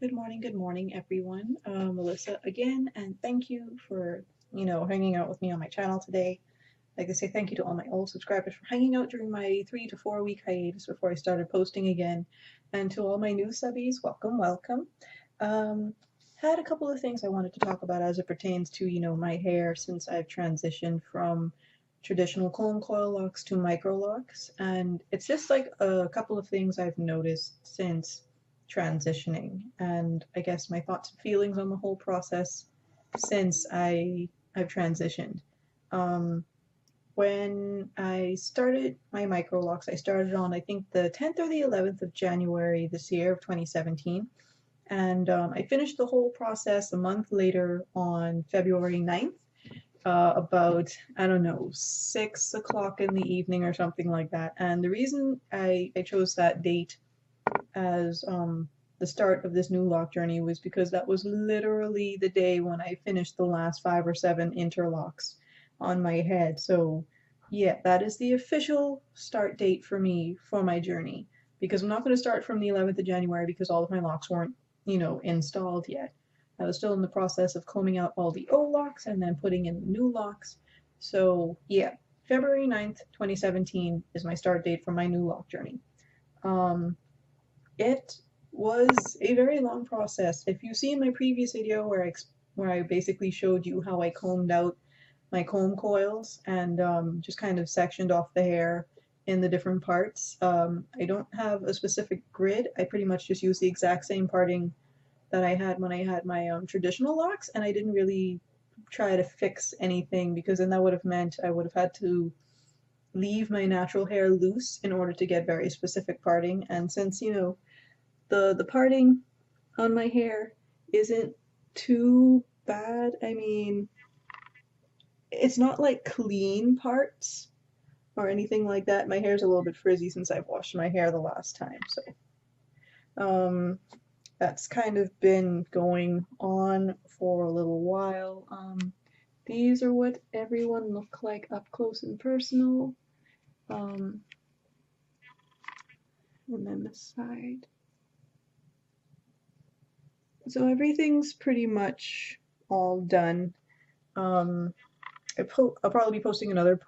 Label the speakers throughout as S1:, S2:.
S1: Good morning, everyone. Melissa again, and thank you for, hanging out with me on my channel today. I'd like to say thank you to all my old subscribers for hanging out during my 3 to 4 week hiatus before I started posting again. And to all my new subbies, welcome, welcome. Um, had a couple of things I wanted to talk about as it pertains to, my hair since I've transitioned from traditional comb coil locks to micro locks. And it's just like a couple of things I've noticed since transitioning, and I guess my thoughts and feelings on the whole process since I've transitioned. Um, when I started my micro locks, I started on I think the 10th or the 11th of January this year of 2017, and I finished the whole process a month later on February 9th, about, I don't know, 6 o'clock in the evening or something like that. And the reason I chose that date as the start of this new lock journey was because that was literally the day when I finished the last 5 or 7 interlocks on my head. So yeah, that is the official start date for me for my journey, because I'm not going to start from the 11th of January because all of my locks weren't, installed yet. I was still in the process of combing out all the old locks and then putting in the new locks. So yeah, February 9th, 2017 is my start date for my new lock journey. Um, it was a very long process. If you see in my previous video where I basically showed you how I combed out my comb coils and just kind of sectioned off the hair in the different parts, I don't have a specific grid. I pretty much just use the exact same parting that I had when I had my traditional locks, and I didn't really try to fix anything because then that would have meant I would have had to leave my natural hair loose in order to get very specific parting. And since the parting on my hair isn't too bad. I mean, it's not like clean parts or anything like that. My hair's a little bit frizzy since I've washed my hair the last time, so um, that's kind of been going on for a little while. These are what everyone look like up close and personal. Um, and then the side. So everything's pretty much all done. Um, I'll probably be posting another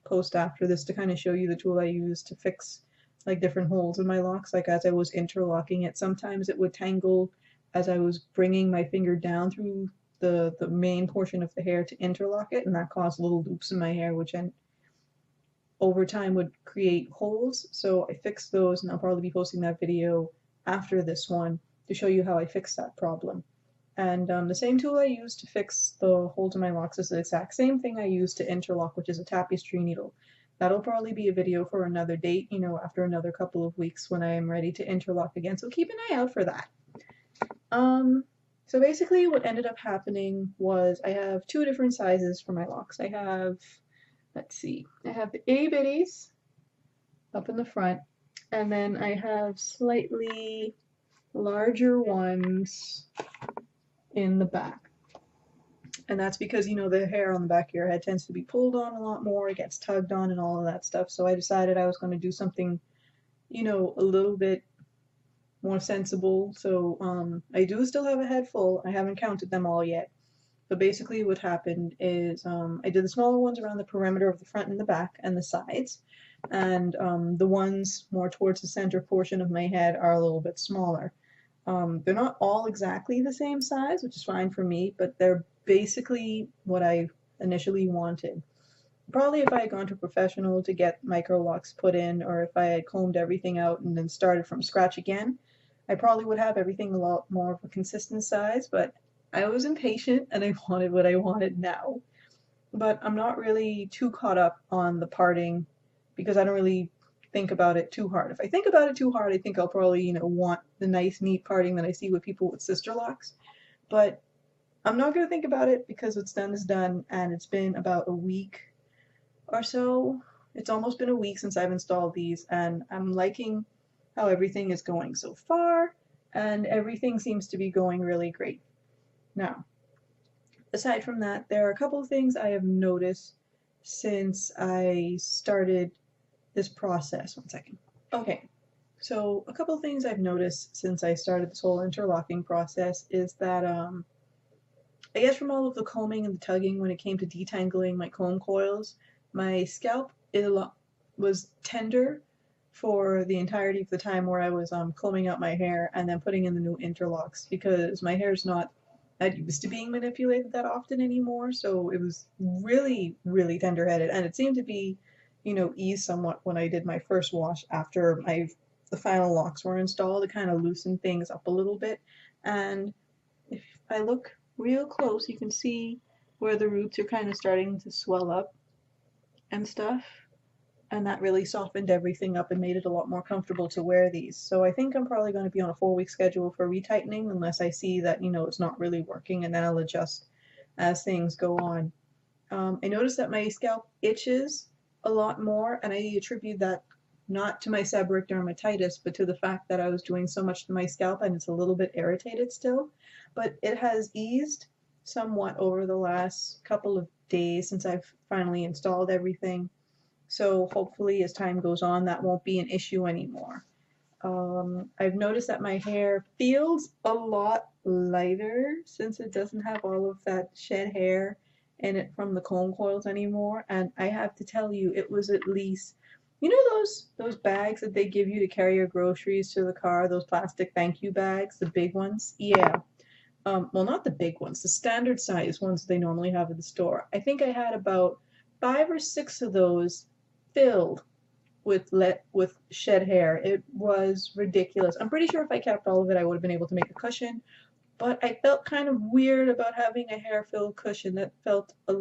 S1: post after this to kind of show you the tool I use to fix like different holes in my locks. Like as I was interlocking it, sometimes it would tangle as I was bringing my finger down through the main portion of the hair to interlock it, and that caused little loops in my hair, which over time would create holes. So I fixed those, and I'll probably be posting that video after this one to show you how I fixed that problem. And the same tool I use to fix the holes in my locks is the exact same thing I use to interlock, which is a tapestry needle. That'll probably be a video for another date, after another couple of weeks when I am ready to interlock again. So keep an eye out for that. Um, so basically what ended up happening was I have two different sizes for my locks. I have, let's see, I have the itty bitties up in the front, and then I have slightly larger ones in the back. And that's because, the hair on the back of your head tends to be pulled on a lot more, it gets tugged on and all of that stuff. So I decided I was going to do something, a little bit more sensible. So I do still have a head full. I haven't counted them all yet. But basically what happened is I did the smaller ones around the perimeter of the front and the back and the sides. And the ones more towards the center portion of my head are a little bit smaller. They're not all exactly the same size, which is fine for me, but they're basically what I initially wanted. Probably if I had gone to a professional to get micro locks put in, or if I had combed everything out and then started from scratch again, I probably would have everything a lot more of a consistent size, but I was impatient and I wanted what I wanted now. But I'm not really too caught up on the parting because I don't really think about it too hard. If I think about it too hard, I think I'll probably, want the nice, neat parting that I see with people with sister locks. But I'm not going to think about it because what's done is done, and it's been about a week or so. It's almost been a week since I've installed these, and I'm liking how everything is going so far, and everything seems to be going really great. Now, aside from that, there are a couple of things I have noticed since I started this process. One second. Okay, So a couple things I've noticed since I started this whole interlocking process is that I guess from all of the combing and the tugging when it came to detangling my comb coils, my scalp was tender for the entirety of the time where I was combing out my hair and then putting in the new interlocks because my hair's not that used to being manipulated that often anymore, so it was really, really tender-headed, and it seemed to be, eased somewhat when I did my first wash after the final locks were installed. It kind of loosened things up a little bit, and if I look real close, you can see where the roots are kind of starting to swell up and stuff. And that really softened everything up and made it a lot more comfortable to wear these. So I think I'm probably going to be on a 4-week schedule for retightening unless I see that, it's not really working, and then I'll adjust as things go on. I noticed that my scalp itches a lot more, and I attribute that not to my seborrheic dermatitis, but to the fact that I was doing so much to my scalp and it's a little bit irritated still. But it has eased somewhat over the last couple of days since I've finally installed everything. So hopefully as time goes on, that won't be an issue anymore. I've noticed that my hair feels a lot lighter since it doesn't have all of that shed hair in it from the comb coils anymore. And I have to tell you, it was at least, those bags that they give you to carry your groceries to the car, those plastic thank you bags, the big ones? Yeah. Well, not the big ones, the standard size ones they normally have at the store. I think I had about 5 or 6 of those filled with shed hair. It was ridiculous. I'm pretty sure if I kept all of it, I would have been able to make a cushion, but I felt kind of weird about having a hair-filled cushion. That felt a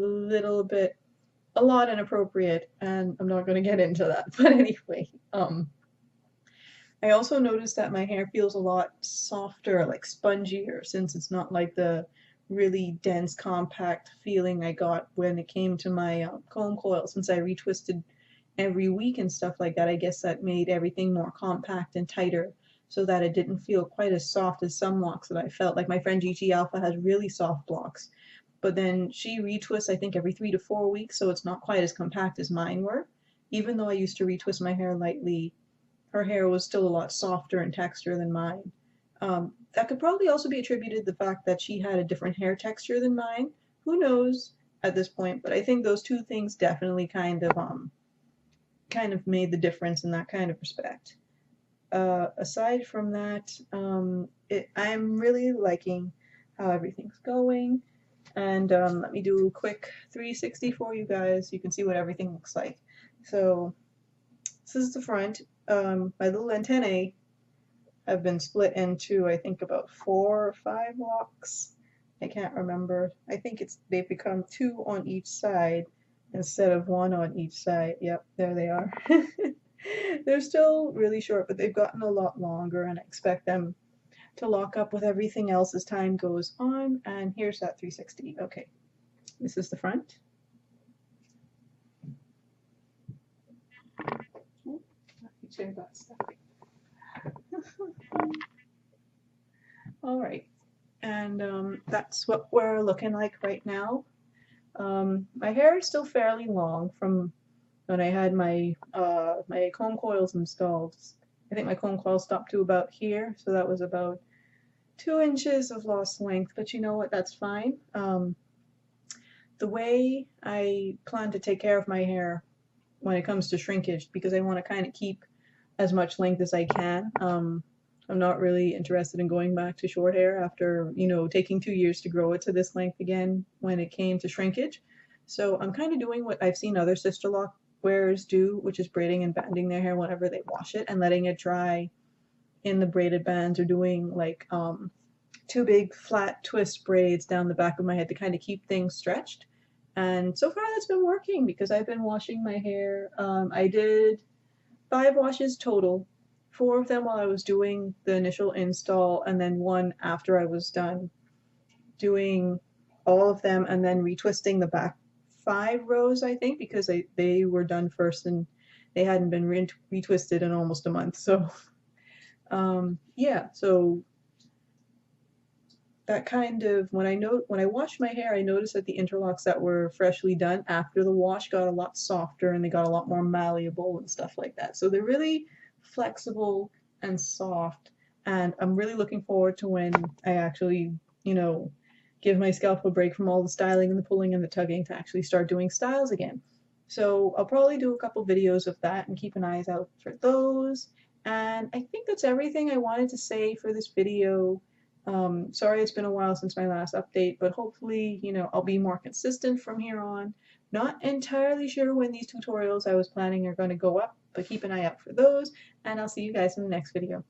S1: lot inappropriate, and I'm not going to get into that. But anyway, I also noticed that my hair feels a lot softer, like spongier, since it's not like the really dense, compact feeling I got when it came to my comb coil. Since I retwisted every week and stuff like that, I guess that made everything more compact and tighter so that it didn't feel quite as soft as some locks that I felt. Like my friend GT Alpha has really soft locks, but then she retwists I think every 3 to 4 weeks, so it's not quite as compact as mine were. Even though I used to retwist my hair lightly, her hair was still a lot softer in texture than mine. That could probably also be attributed to the fact that she had a different hair texture than mine. Who knows at this point, but I think those two things definitely kind of made the difference in that kind of respect. Aside from that, I'm really liking how everything's going. And let me do a quick 360 for you guys so you can see what everything looks like. So this is the front. My little antennae have been split into, I think, about 4 or 5 locks. I can't remember. I think they've become 2 on each side instead of 1 on each side. Yep, there they are. They're still really short, but they've gotten a lot longer, and I expect them to lock up with everything else as time goes on. And here's that 360. Okay, this is the front. All right, and that's what we're looking like right now. My hair is still fairly long from when I had my comb coils installed. I think my comb coil stopped to about here, so that was about 2 inches of lost length, but you know what, that's fine. The way I plan to take care of my hair when it comes to shrinkage, because I want to kind of keep as much length as I can. I'm not really interested in going back to short hair after, taking 2 years to grow it to this length again when it came to shrinkage. So I'm kind of doing what I've seen other sister lock wearers do, which is braiding and banding their hair whenever they wash it and letting it dry in the braided bands, or doing like 2 big flat twist braids down the back of my head to kind of keep things stretched. And so far that's been working because I've been washing my hair. I did 5 washes total, 4 of them while I was doing the initial install, and then 1 after I was done doing all of them and then retwisting the back 5 rows, I think, because they were done first and they hadn't been retwisted in almost a month. So yeah, so that kind of, when I washed my hair, I noticed that the interlocks that were freshly done after the wash got a lot softer and they got a lot more malleable and stuff like that. So they're really flexible and soft, and I'm really looking forward to when I actually, you know, give my scalp a break from all the styling and the pulling and the tugging to actually start doing styles again. So I'll probably do a couple videos of that and keep an eye out for those. And I think that's everything I wanted to say for this video. Sorry it's been a while since my last update, but hopefully, I'll be more consistent from here on. Not entirely sure when these tutorials I was planning are going to go up, but keep an eye out for those, and I'll see you guys in the next video.